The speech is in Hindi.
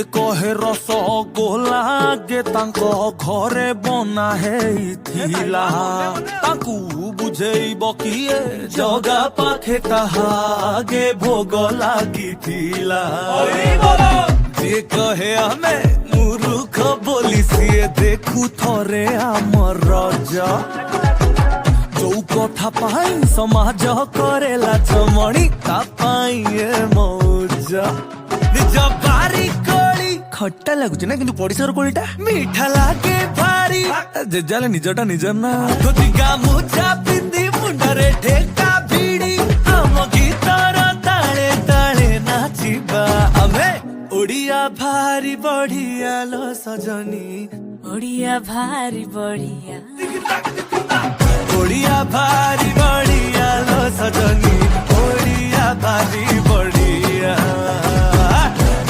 किए कहे रसगोला गे तांको घरे बना हेइथिला तांकू बुझेइब किए जगा पाखे ताहागे भोग लागिथिला जे कहे आमे मूर्ख बोली सिए देखू थरे आमर रजा जो कथा पाई समाज करेला चमणी तापाई ए मौजा निज बारी कोली खट्टा लागुच ना किंतु पड़िसर कोलीटा मीठा लागे भारी जेजाले निजटा निजर ना धोतिका मुजा पिंदी मुंडरे ठेका भिड़ी हम गीतर ताले ताले नाचिबा आमे ओडिया भारी बढ़िया लो सजनी ओडिया भारी बढ़िया ओडिया भारी बढ़िया लो सजनी ओडिया भारी बढ़िया।